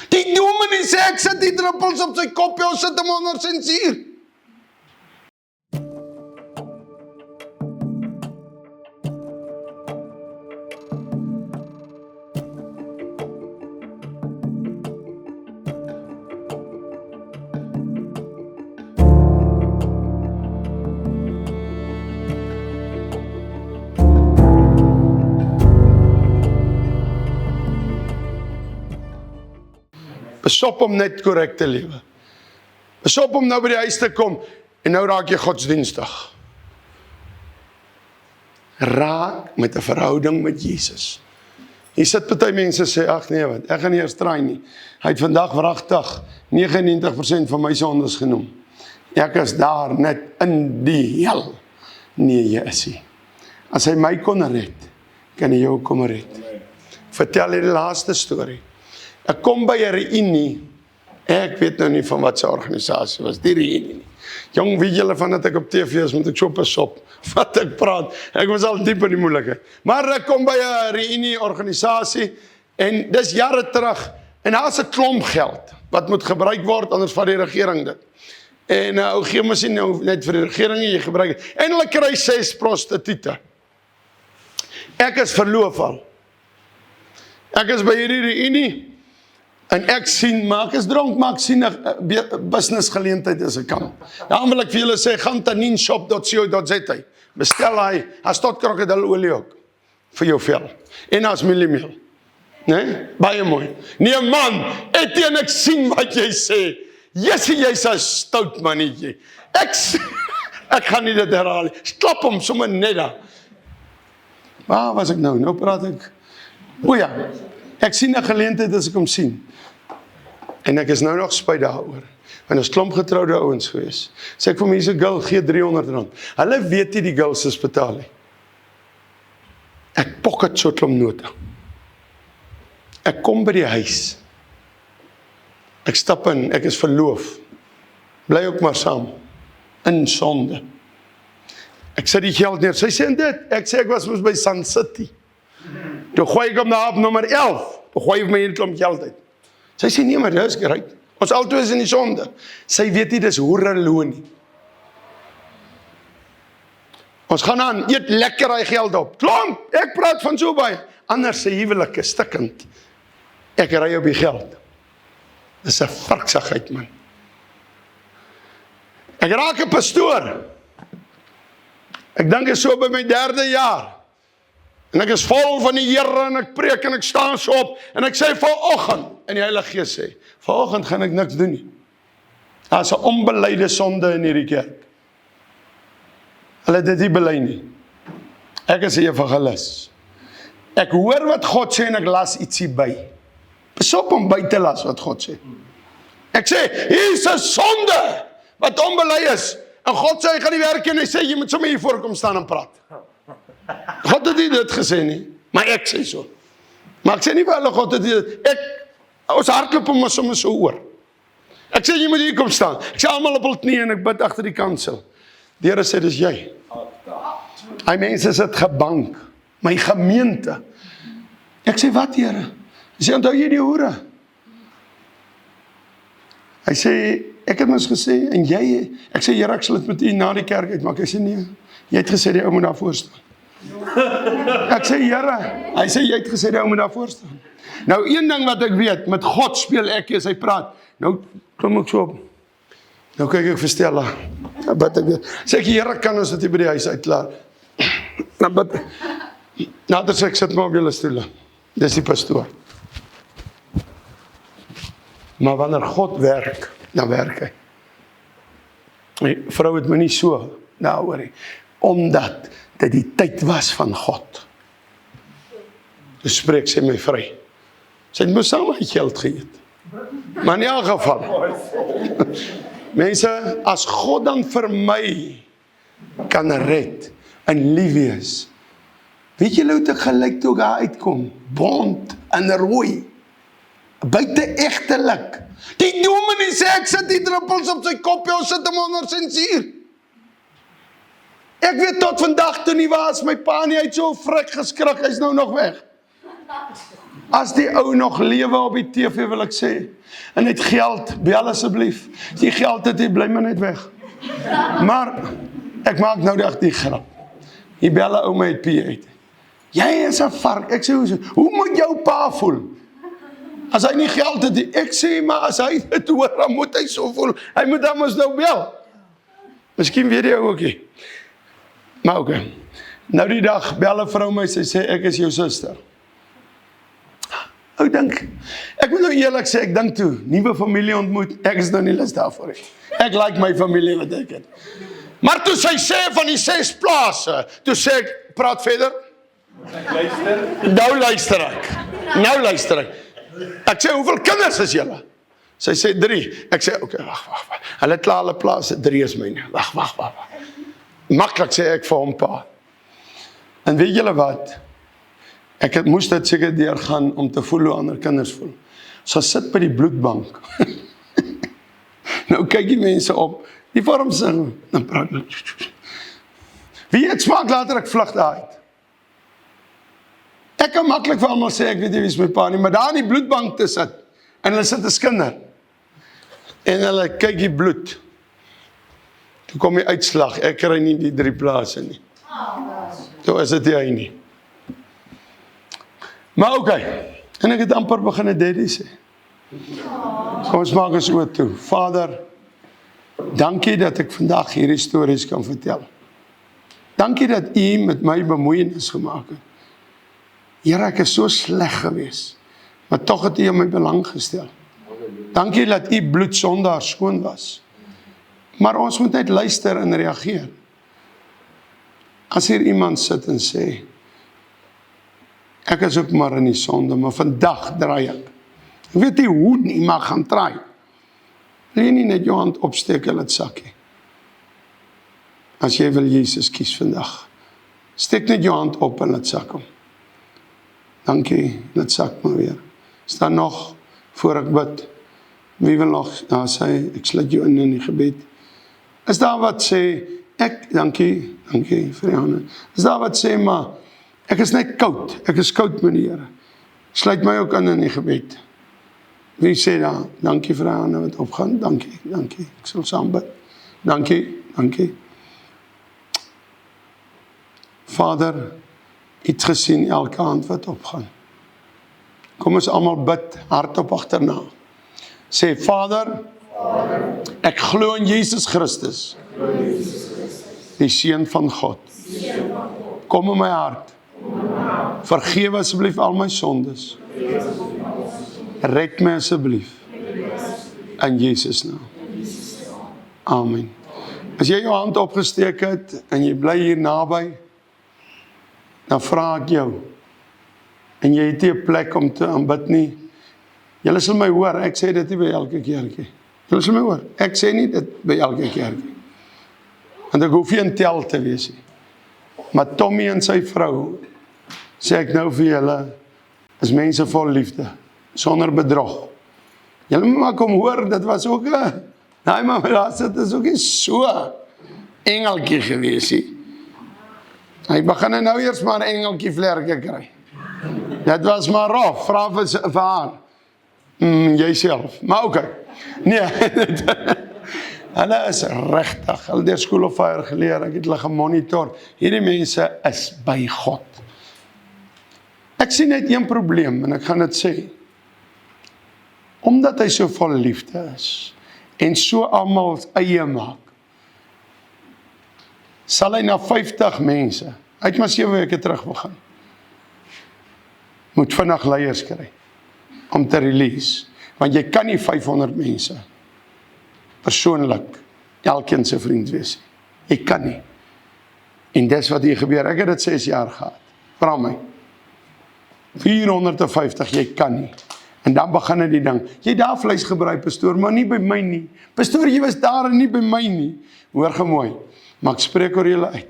Die dominee sê, ek sit die druppels op sy kopie, ons sit hom onder sensuur. Besop om net korrek te lewe. Besop om nou by die huis te kom, en nou raak jy godsdienstig. Raak met 'n verhouding met Jesus. Hier sit party mense sê, ag nee wat, ek gaan nie eers traai nie. Hy het vandag wragtig 99% van my sondes genoem. Ek is daar net in die hel. Nee, jy is nie. As hy my kon red, kan hy jou kom red. Vertel jy die laaste storie. Ek kom by 'n reunie, ek weet nou nie van wat se organisasie was, die reunie nie. Jong, weet julle van dat ek op TV is, moet ek so pas op, wat ek praat, ek was al diep in die moeilikheid. Maar ek kom by 'n reunie organisasie, en dis jare terug, en daar is 'n klomp geld, wat moet gebruik word, anders van die regering dit. En ou gee mos nie nou net vir die regering, jy gebruik het. En hulle kry 6 prostituie. Ek is verloof al. Ek is by hierdie reunie, en ek sien, maar ek is dronk, maar ek sien 'n business geleentheid as ek kan. Daarom wil ek vir julle sê, gaan taninshop.co.za, bestel hy, as tot krokodillolie ook, vir jou vel, en as mieliemeel, nee, baie mooi. Nee man, Etienne, ek sien wat jy sê, jy's 'n stout mannetjie, ek gaan nie dit herhaal nie, klap hom sommer net daar. Waar was ek nou? Nou praat ek, o ja, ek sien 'n geleentheid as ek hom sien. En ek is nou nog spyt daaroor. En ons klomp getroude ouens gewees. Sê ek vir my, hier's 'n girl, gee R300. Hulle weet nie die girls is betaal nie. Ek pocket so klomp note. Ek kom by die huis. Ek stap in, ek is verloof. Bly ook maar saam. In sonde. Ek sit die geld neer. Sy sê en dit, ek sê ek was mos by Sun City. Toe gooi ek hom na op nommer 11. Toe gooi ek my hier klomp geld uit. Sy sê nee, maar dit is gereed. Ons altyd is in die sonde. Sy weet nie, dis hoereloon nie. Ons gaan aan, eet lekker hy geld op. Klomp, ek praat van so baie. Anders se huwelik is stikkend. Ek ry op die geld. Dis 'n varksigheid, man. Ek raak 'n pastoor. Ek dink is so by my 3de jaar. En ek is vol van die Here en ek preek en ek staan so op en ek sê vanoggend, en die Heilige Gees sê, vanoggend gaan ek niks doen nie. Daar's 'n onbelyde sonde in hierdie kerk. Hulle het dit nie bely nie. Ek is 'n evangelis. Ek hoor wat God sê en ek las ietsie by. Besop om by te las wat God sê. Ek sê, hier's 'n sonde wat onbely is. En God sê, hy gaan nie werk en hy sê, jy moet sommer hier voorkom staan en praat. God het nie dit gesê nie, maar ek sê so. Maar ek sê nie vir hulle, God het dit, ons hardloop hom sommer so oor. Ek sê, jy moet hier kom staan. Ek sê, almal op hul knie en ek bid agter die kansel. Die Here sê, dis jy. Hy mense sit gebank, my gemeente. Ek sê, wat Here? Hy sê, onthou jy die hoere? Hy sê, ek het mos gesê, en jy, ek sê, Here, ek sal dit met u na die kerk uitmaak. Hy sê, nee, jy het gesê, die ou moet daar voor staan. Ek sê, Here, hy sê, jy het gesê, die ou moet daar voor staan. Nou, een ding wat ek weet, met God speel ek as hy praat. Nou, kom ek so op. Nou kyk ek vir Stella. Wat ek weet. Sê ek, Here, kan ons dit hier by die huis uitklaar? Nou, bid. Nader sê ek, sit maar op julle stoele. Dis die pastoor. Maar wanneer God werk, dan werk hy. Die vrou het my nie so daaroor nie. Omdat dit die tyd was van God. Dus spreek sy my vry. Sy het my saam my geld geëet. Maar in elk geval. Mense, as God dan vir my kan red en lief wees. Weet julle hoe dit gelyk toe ek daar uitkom? Bond en rooi. Buite egtelik. Die dominee sê ek sit die druppels op sy kopie, ons sit hom onder sensuur. Ek weet tot vandag toe nie was, my pa nie uit so frik geskrik, hy's nou nog weg. As die ou nog lewe op die TV wil ek sê, en het geld, bel asseblief. As die geld het, bly maar net weg. Maar, ek maak nou die grap. Die bel 'n ou my het P uit. Jy is 'n vark. Ek sê, hoe moet jou pa voel? As hy nie geld het, ek sê, maar as hy dit hoor, dan moet hy so voel. Hy moet dan mos nou bel. Miskien weet jy ook nie. Maar oké. Nou die dag bel 'n vrou my, sy sê, ek is jou suster. Ek moet nou eerlik sê, ek dink toe, nuwe familie ontmoet, ek is nou nie lus daarvoor nie. Ek like my familie wat ek het. Maar toe sy sê van die 6 plase, toe sê ek, praat verder. Nou luister ek. Ek sê, hoeveel kinders is julle? Sy sê 3. Ek sê, oké, wag. Hulle het klaar hulle plase, 3 is myne. Wag. Maklik sê ek vir hom pa. En weet julle wat? Ek moes dit seker deurgaan om te voel hoe ander kinders voel. So sit by die bloedbank. Nou kyk die mense op, die vorm sing, dan praat hulle. Wie het smaak later ek vlug daaruit? Ek kan maklik vir almal sê, ek weet nie wie is my pa nie, maar daar in die bloedbank te sit, en hulle sit 'n skinder, en hulle kyk die bloed. Toe kom die uitslag, ek kry nie die 3 plase nie. Toe is dit hy nie. Maar oké, en ek het amper begin 'n daddy sê. Kom ons maak ons oë toe. Vader, dankie dat ek vandag hierdie stories kan vertel. Dankie dat U met my bemoeienis gemaak het. Here, ek is so sleg gewees, maar tog het U in my belang gestel. Dankie dat U bloed sondaar skoon was. Maar ons moet net luister en reageer. As hier iemand sit en sê, ek is ook maar in die sonde, maar vandag draai ek. Ek weet nie hoe nie, maar gaan draai. Wil jy nie net jou hand opsteek en laat sakkie? As jy wil Jesus kies vandag, steek net jou hand op en laat sak hom. Dankie, laat sak maar weer. Staan nog voor ek bid. Wie wil nog, sê, ek sluit jou in die gebed. Is daar wat sê, dankie vir die hande. Is daar wat sê, maar ek is net koud, ek is koud met die Here. Sluit my ook in die gebed. Wie sê daar, dankie vir die hande wat opgaan, dankie, ek sal saam bid. Dankie. Vader, U het gesien elke hand wat opgaan. Kom ons almal bid, hardop agterna. Sê, Vader, ek glo in Jesus Christus, die Seun van God. Kom in my hart. Vergewe asseblief al my sondes. Red my asseblief. In Jesus naam. Amen. As jy jou hand opgesteek het, en jy bly hier naby, dan vra ek jou, en jy het nie 'n plek om te aanbid nie, julle sal my hoor, ek sê dit nie by elke kerkie. Julle sal my hoor, ek sê nie dit by elke kerkie. Want ek hoef nie in tel te wees nie. Maar Tommy en sy vrou, sê ek nou vir julle, is mense vol liefde, sonder bedrog. Julle moet maar kom hoor, dit was ook daai maar daar sit is ook nie so engeltjie gewees nie. Hy begin nou eers maar engeltjie vlerke kry. Dit was maar rof, vra vir haar. Jyself, maar oké. Nee, hulle is regtig, hulle het School of Fire geleer, ek het hulle gemonitor. Hierdie mense is by God. Ek sien net een probleem, en ek gaan dit sê. Omdat hy so vol liefde is, en so almal eie maak, sal hy na 50 mense, hy het maar 7 weke terug begin, moet vinnig leiers kry, om te release, want jy kan nie 500 mense, persoonlik, elkeen se vriend wees, jy kan nie, en dis wat hier gebeur, ek het dit 6 jaar gehad, vra my, 450, jy kan nie, en dan begin die ding, jy daar vleis gebruik, pastoor, maar nie by my nie, pastoor, jy was daar en nie by my nie, hoor gemooi, maar ek spreek oor julle uit,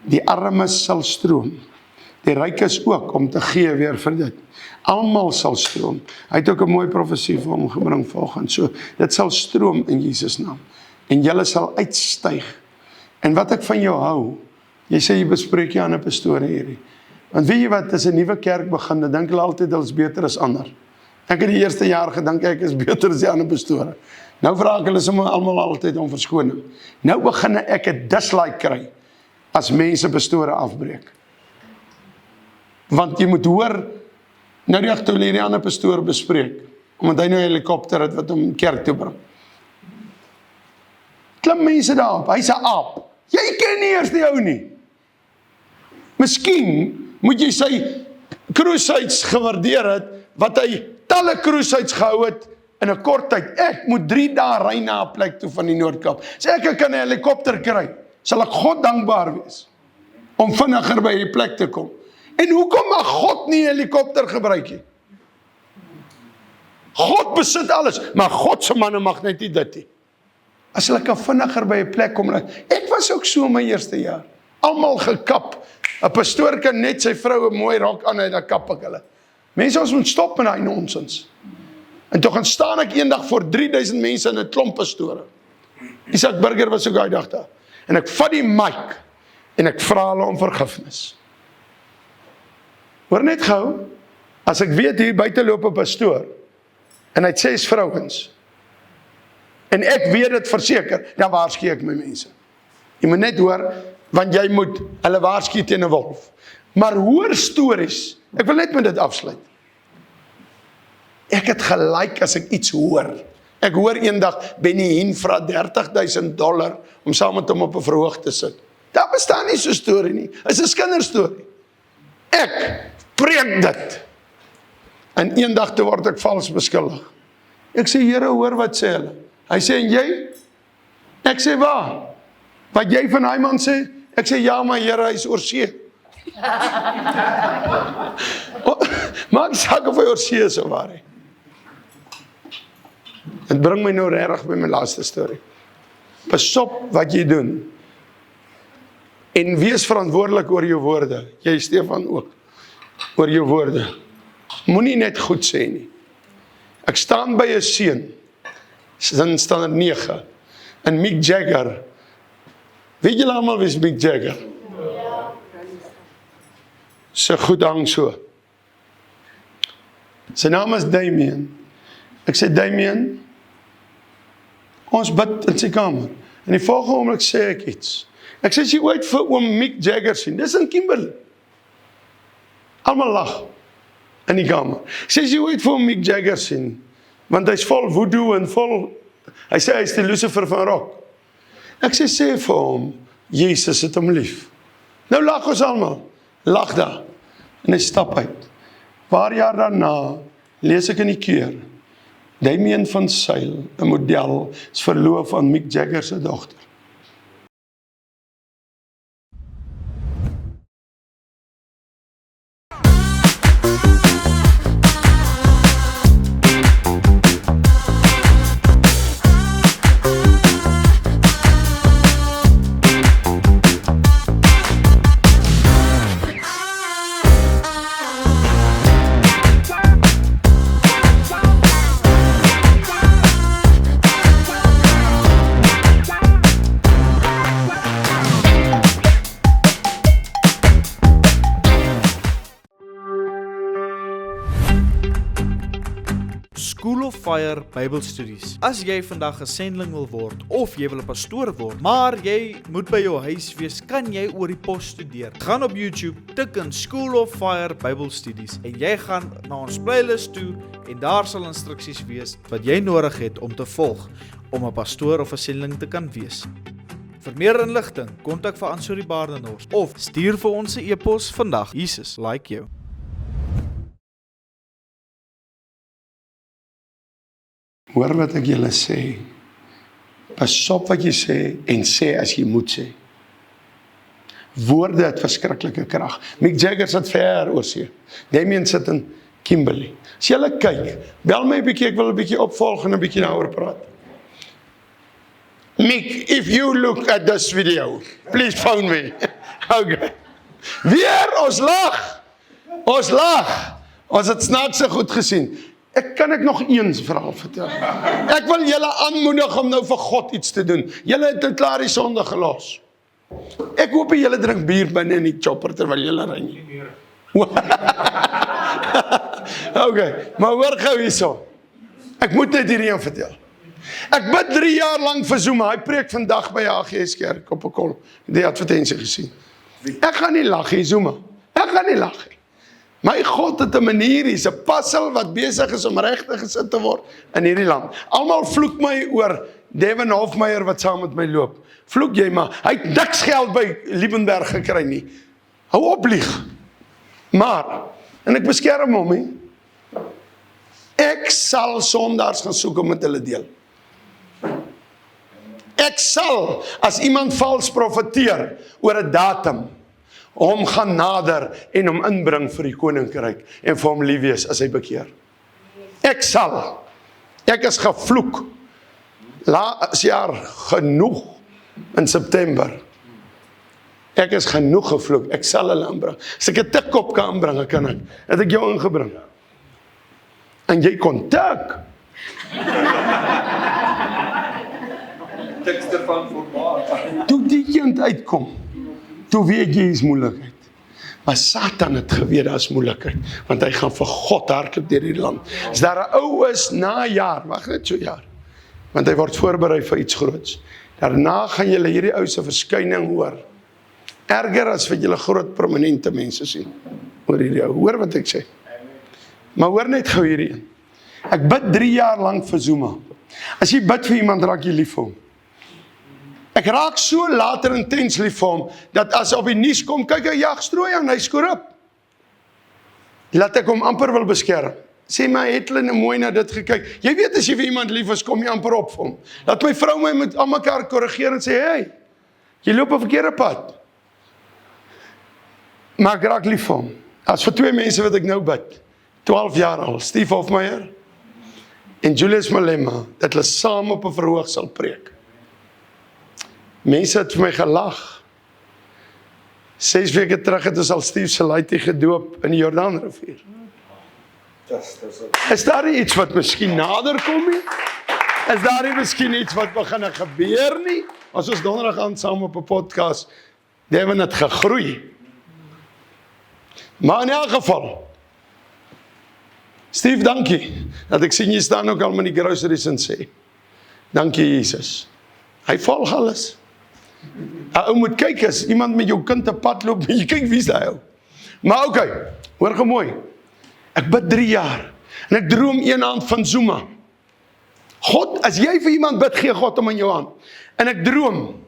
die armes sal stroom, die rykes ook, om te gee weer vir dit, almal sal stroom, hy het ook 'n mooi profesie vir hom gebring volgens, so, dit sal stroom in Jesus naam, en julle sal uitstyg, en wat ek van jou hou, jy sê jy bespreek jy aan 'n pastoor hierdie, Want weet jy wat, as 'n nuwe kerk begin, dan dink hulle altyd hulle is beter as ander. Ek het die eerste jaar gedink ek is beter as die ander pastore. Nou vra ek hulle sommer almal altyd om verskoning. Nou begin ek 'n dislike kry as mense pastore afbreek. Want jy moet hoor, nou die ander pastoor bespreek, omdat hy nou 'n helikopter het wat hom kerk toe bring. Klim mense daarop, hy's 'n aap. Jy ken nie eers die ou nie. Miskien moet jy sy crusades gewaardeer het, wat hy talle crusades gehou het in 'n kort tyd. Ek moet 3 dae ry na 'n plek toe van die Noord-Kaap. As ek kan 'n helikopter kry, sal ek God dankbaar wees om vinniger by die plek te kom. En hoekom mag God nie 'n helikopter gebruik nie? God besit alles, maar God se manne mag net nie dit nie. As hulle kan vinniger by 'n plek kom. Ek was ook so my eerste jaar. Almal gekap. 'n Pastoor kan net sy vrou 'n mooi rok aan en dan kap ek hulle. Mense, ons moet stop met daai nonsens. En toe gaan staan ek eendag voor 3000 mense in 'n klomp pastore. Isak Burger was ook daai dag daar. En ek vat die mic en ek vra hulle om vergifnis. Hoor net gou, as ek weet hier buite loop 'n pastoor en hy het 6 vrouens en ek weet dit verseker, dan waarsku ek my mense. Jy moet net hoor, want jy moet hulle waarsku teen 'n wolf. Maar hoor stories, ek wil net met dit afsluit. Ek het gelyk as ek iets hoor. Ek hoor eendag Benny Hinn vra $30,000 om saam met hom op 'n verhoog te sit. Daar bestaan nie so 'n storie nie. Dit is 'n kinderstorie. Ek preek dit. En eendag toe word ek vals beskuldig. Ek sê, Here, hoor wat sê hulle. Hy sê, en jy? Ek sê, waar? Wat jy van hy man sê? Ek sê, ja, maar Here, hy is oor see. Maak saak of hy oor see is of waar hy. Het bring my nou regtig by my laaste storie. Pas op wat jy doen. En wees verantwoordelik oor jou woorde. Jy, Stefan, ook. Oor jou woorde. Moenie net goed sê nie. Ek staan by 'n seun. Dan staan er 9. En Mick Jagger. Weet julle almal wie is Mick Jagger? Ja. Sy goed hang so. Sy naam is Damien. Ek sê, Damien, ons bid in sy kamer. En die volgende oomblik sê ek iets. Ek sê, as jy ooit vir oom Mick Jagger sien, dis in Kimberley. Almal lag in die kamer. Ek sê, as jy ooit vir oom Mick Jagger sien, want hy's vol voodoo en vol, hy sê, hy is die Lucifer van rock. Ek sê vir hom, Jesus het hom lief. Nou lag ons almal, lag daar, en hy stap uit. Paar jaar daarna, lees ek in die keur, Damien van Zyl, 'n model, is verloof aan Mick Jagger se dogter. School of Fire Bybelstudies. As jy vandag 'n sending wil word of jy wil 'n pastoor word, maar jy moet by jou huis wees, kan jy oor die pos studeer. Gaan op YouTube, tik in School of Fire Bybelstudies en jy gaan na ons playlist toe en daar sal instruksies wees wat jy nodig het om te volg om 'n pastoor of 'n sending te kan wees. Vir meer inligting, kontak vir Ansori Baardenhorst of stuur vir ons 'n e-pos vandag. Jesus like jou. Hoor wat ek julle sê. Pas op wat jy sê en sê as jy moet sê. Woorde het verskriklike krag. Mick Jagger sit ver oor see. Damien sit in Kimberley. As julle kyk, bel my 'n bietjie, ek wil 'n bietjie opvolg en 'n bietjie daaroor praat. Mick, if you look at this video, please phone me. Okay. Weer, ons lag. Ons lag. Ons het snaakse goed gesien. Kan ek nog eens verhaal vertel? Ek wil julle aanmoedig om nou vir God iets te doen. Julle het nou klaar die sonde gelos. Ek hoop julle drink bier binne in die chopper terwyl julle ry nie. Okay, maar hoor gou hierso. Ek moet net hierdie een vertel. Ek bid 3 jaar lank vir Zuma. Hy preek vandag by AGS Kerk op 'n kol. Die advertensie gesien. Ek gaan nie lag nie, Zuma. Ek gaan nie lag nie. My God het 'n manier, hier's 'n puzzle wat besig is om regtig gesit te word in hierdie land. Almal vloek my oor Devin Hofmeyer wat saam met my loop. Vloek jy maar, hy het niks geld by Liebenberg gekry nie. Hou op lieg. Maar, en ek beskerm hom nie. Ek sal sondaars gaan soek om met hulle deel. Ek sal, as iemand vals profeteer oor 'n datum, hom gaan nader en hom inbring vir die koninkryk en vir hom lief wees as hy bekeer. Ek sal. Ek is gevloek. Laas jaar genoeg in September. Ek is genoeg gevloek. Ek sal hulle inbring. As ek 'n tikkop kan inbring, kan ek. Het ek jou ingebring. En jy kon tik. Tekste van formaat. Toe die kind uitkom, toe weet jy is moeilikheid. Maar Satan het geweet daar is moeilikheid, want hy gaan vir God hardloop deur die land. As daar 'n ou is na 'n jaar, wag net so 'n jaar, want hy word voorberei vir iets groots. Daarna gaan julle hierdie ou se verskyning hoor. Erger as wat julle groot prominente mense sien. Oor hierdie ou, hoor wat ek sê. Maar hoor net gou hierdie een. Ek bid 3 jaar lank vir Zuma. As jy bid vir iemand, raak jy lief vir hom. Ek raak so later intens lief vir hom, dat as op die nuus kom, kyk hy jag strooi aan, hy korrup. Laat ek hom amper wil beskerm. Sê my, het hulle mooi na dit gekyk. Jy weet as jy vir iemand lief is, kom jy amper op vir hom. Laat my vrou my met aan mekaar korrigeer en sê, hey, jy loop 'n verkeerde pad. Maar ek raak lief vir hom. As vir 2 mense wat ek nou bid, 12 jaar al, Steve Hofmeyer en Julius Malema, dat hulle saam op 'n verhoog sal preek. Mense het vir my gelag. 6 weke terug het ons al Steve se laaitjie gedoop in die Jordaanrivier. Is daar nie iets wat miskien nader kom nie? Is daar nie miskien iets wat begin gebeur nie? As ons donderdag aan saam op 'n podcast, Devin het gegroei. Maar in elk geval, Steve, dankie, dat ek sien jy staan ook al met die groceries en sê, dankie Jesus. Hy volg alles. 'n Ou moet kyk as iemand met jou kind 'n pad loop, jy kyk wie is daai ou. Maar okay, hoor gou mooi. Ek bid 3 jaar en ek droom een aand van Zuma. God, as jy vir iemand bid, gee God hom in jou hand. En ek droom.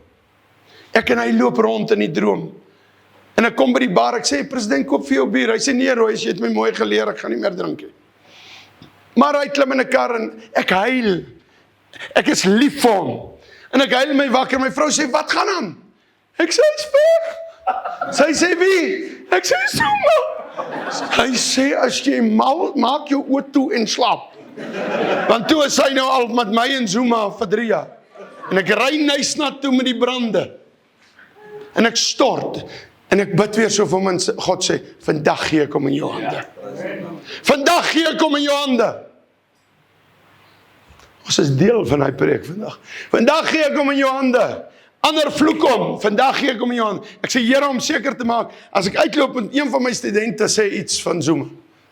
Ek en hy loop rond in die droom. En ek kom by die bar, ek sê, president, koop vir jou bier. Hy sê, nee Roy, jy het my mooi geleer, ek gaan nie meer drink nie. Maar hy klim in 'n kar en ek huil. Ek is lief vir hom. En ek huil my wakker, my vrou sê, wat gaan aan? Ek sê, hy's weg. Sy sê, wie? Ek sê, Zuma. Hy sê, as jy mal, maak jou oë toe en slaap. Want toe is hy nou al met my en Zuma vir 3 jaar. En ek ry Nysnat toe met die brande. En ek stort. En ek bid weer so vir hom en God sê, vandag gee ek hom in jou hande. Vandag gee ek hom in jou hande. Ons is deel van hy preek vandag. Vandag gee ek hom in jou hande. Ander vloek hom, vandag gee ek hom in jou hande. Ek sê, Here, om seker te maak, as ek uitloop en een van my studente sê iets van Zuma.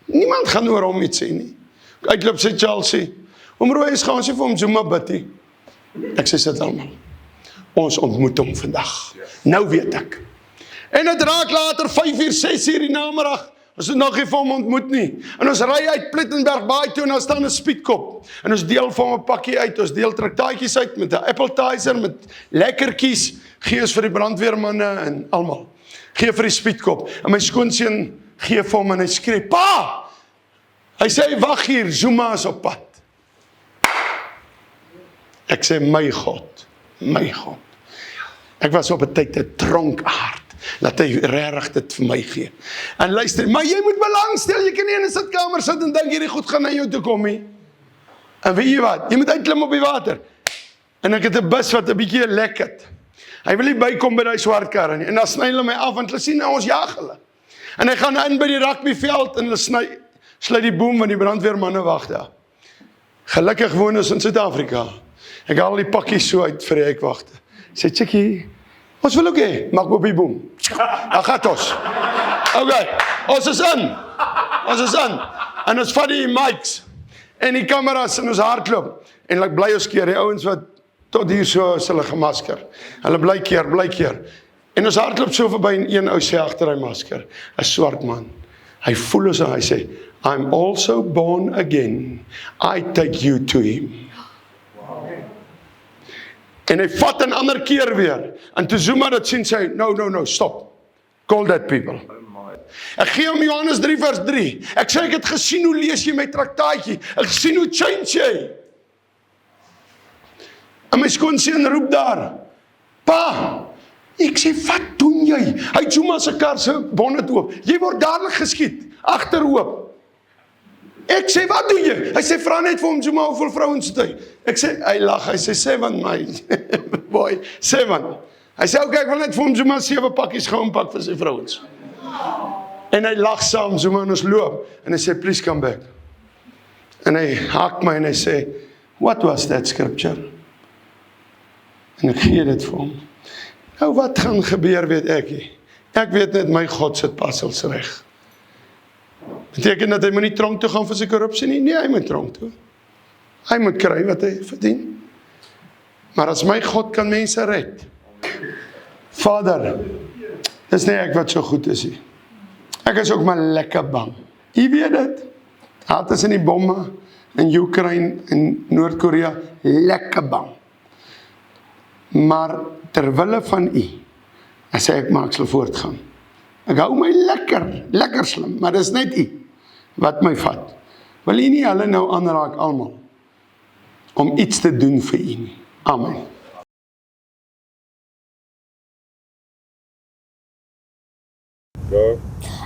Niemand gaan oor hom iets sê nie. Ek uitloop sê Chelsea, Roy is gaan sê vir hom Zuma bid nie. Ek sê, sit almal. Ons ontmoet hom vandag. Nou weet ek. En het raak later 5 uur, 6 uur die namiddag. Ons het nog nie vir hom ontmoet nie. En ons ry uit Plettenberg Baai toe en daar staan 'n speedkop. En ons deel vir hom 'n pakkie uit. Ons deel traktaatjies uit met 'n appetizer, met lekkertjies. Gee ons vir die brandweermanne en almal. Gee vir die speedkop. En my skoonseun gee vir hom en hy skree, pa! Hy sê, wag hier, Zuma is op pad. Ek sê, my God, my God. Ek was op 'n tyd 'n dronkaard. Laat hy regtig dit vir my gee. En luister, maar jy moet belangstel, jy kan nie in 'n sitkamer sit en dink hierdie goed gaan na jou toe kom nie. En weet jy wat, jy moet uitklim op die water. En ek het 'n bus wat 'n bietjie lek het. Hy wil nie bykom by daai swart karre nie. En dan sny hulle my af, want hulle sien nou ons jag hulle. En hy gaan in by die rugbyveld en hulle sluit die boom van die brandweermanne wag daar. Gelukkig woon ons in Suid-Afrika. Ek haal die pakkies so uit vir die hekwagte. Sê, chickie, ons wil ook hê, maak op die boom. Dan gaat ons. Okay, ons is in. En ons vat die mics en die kameras en ons hardloop. En ek bly ons keer, die ouens wat tot hier so is hulle gemasker. Hulle bly keer. En ons hardloop so verby en een ou sê agter hy masker, 'n swart man. Hy voel ons en hy sê, I'm also born again. I take you to him. En hy vat 'n ander keer weer. En toe Zuma dit sien sê, no, stop. Call that people. Ek gee hom Johannes 3 vers 3. Ek sê ek het gesien hoe lees jy my traktaatjie. Ek het gesien hoe change jy. En my skoonseun roep daar, Pa, ek sê, wat doen jy? Hy het Zuma se kar se bonnet oop. Jy word dadelik geskiet, agteroop. Ek sê, wat doen jy? Hy sê, vra net vir hom Zuma hoeveel vrouens het hy. Ek sê, hy lag, hy sê, 7 my boy, 7. Hy sê, okay, ek wil net vir hom Zuma 7 pakkies gaan pak vir sy vrouens. En hy lag saam, Zuma en ons loop. En hy sê, please come back. En hy haak my en hy sê, what was that scripture? En ek gee dit vir hom. Nou wat gaan gebeur weet ek nie. Ek weet net my God sit passels reg. Beteken dat hy moet nie tronk toe gaan vir sy korrupsie nie? Nee, hy moet tronk toe. Hy moet kry wat hy verdien. Maar as my God kan mense red. Vader, dis nie ek wat so goed is nie. Ek is ook maar lekker bang. Jy weet dit. Haat is in die bomme in Oekraïne en Noord-Korea lekker bang. Maar terwille van u, as sê ek maak sal voortgaan. Ek hou my lekker slim, maar dis net u wat my vat. Wil u nie hulle nou aanraak almal om iets te doen vir u nie. Amen.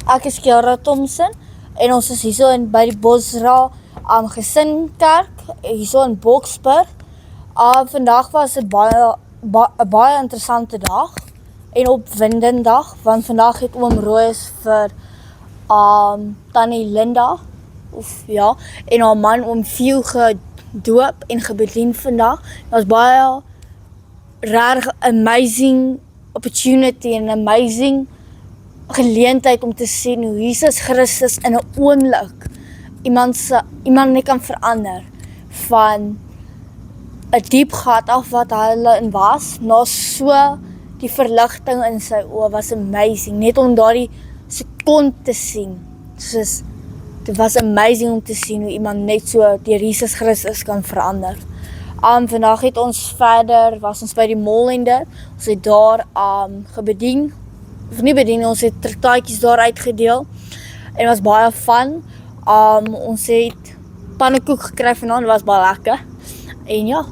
Ek is Kiara Thompson en ons is hierso by die Bosra Gesinkerk, hierso in Boksburg. Vandag was 'n baie interessante dag en opwindende dag, want vandag het oom Roos vir Tannie Linda en haar man oom Theo gedoop en gebedien vandag. Dit was baie regtig amazing opportunity en amazing geleentheid om te sien hoe Jesus Christus in 'n oomblik iemand net kan verander van 'n diep gat af wat hulle in was, na so die verligting in sy oë was amazing, net om daardie sekond te sien. Soos, dit was amazing om te sien hoe iemand net so deur Jesus Christus kan verander. Vandag het ons verder, was ons by die mall en dit, ons het daar gebedien, of nie bedien, ons het traktaatjies daar uitgedeel, en was baie fun. Ons het pannekoek gekry vanaand, was baie lekker, en ja,